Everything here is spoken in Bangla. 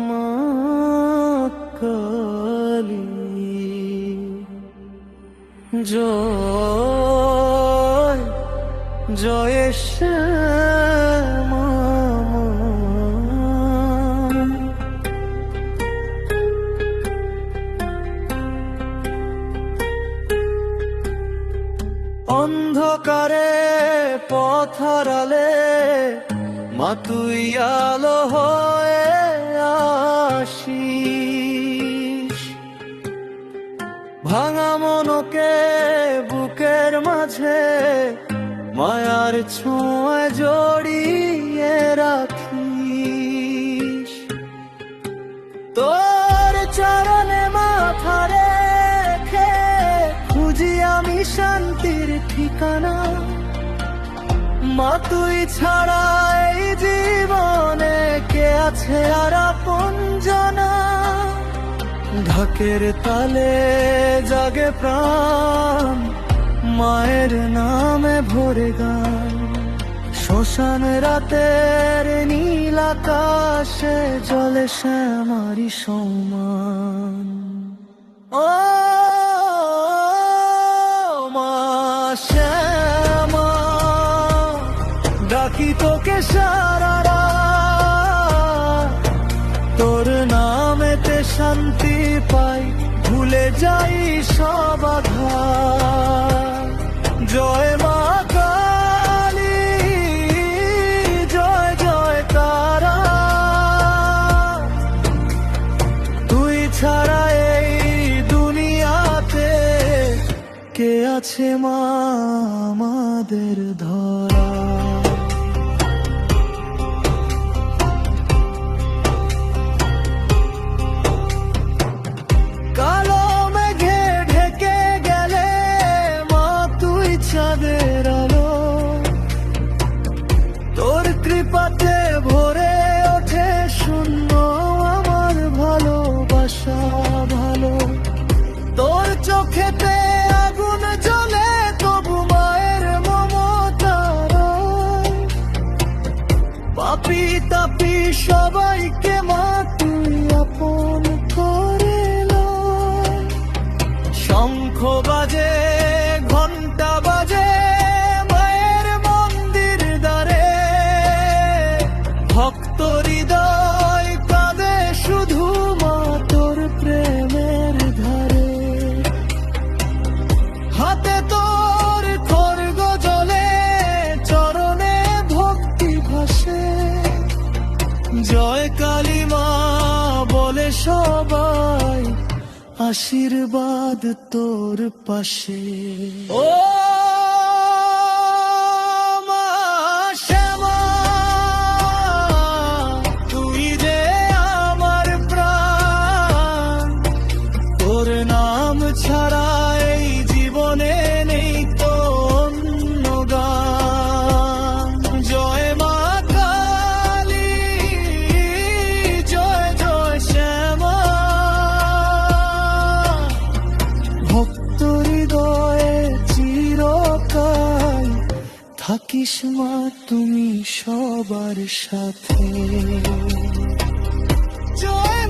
মা কালী, জয় জয় শ্যামা মা। অন্ধকারে পথ হারালে মা তুই আলো হয়ে আসিস, ভাঙা মনকে বুকের মাঝে মায়ার ছোঁয়ায় জড়িয়ে রাখিস। তোর চরণে মাথা রেখে খুঁজি আমি শান্তির ঠিকানা। মা তুই ছাড়া এই জীবনে কে আছে আর আপনজনা? ঢাকের তালে জাগে প্রাণ, মায়ের নামে ভরে গান। শ্মশান রাতের নীল আকাশে জলে শ্যামারি সমান। ও মা শ্যামা, ডাকি তোকে সারা রাত, তোর নামেতে শান্তি পাই, ভুলে যাই সব আঘাত। জয় মা কালী, জয় জয় তারা, তুই ছাড়া এই দুনিয়াতে কে আছে মা আমাদের ধরা? কালো মেঘে ঢেকে গেলে মা তুই চাঁদের আলো, তোর কৃপাতে ভরে ওঠে শূন্য আমার ভালোবাসা ভালো। তোর চোখেতে আগুন জ্বলে তবু মায়ের মমতার, পাপি তাপি সবাইকে মা তুই আপন করে লয়। শঙ্খ বাজে ঘন্টা বাজে মায়ের মন্দির দ্বারে, ভক্ত হৃদয় কাঁদে শুধু মা তোর প্রেমের ধারে। হাতে তোর খড়গ জ্বলে, চরণে ভক্তি ভাসে। জয় কালী মা বলে সবাই, আশীর্বাদ তোর পাশে। ও মা শ্যামা, তুই যে আমার প্রাণ, তোর নাম ছাড়া এই জীবনে নেই তো অন্য গান। জয় মা কালী, জয় জয় শ্যামা, ভক্ত হৃদয়ে চিরকাল থাকিস মা তুমি সবার সাথে। জয়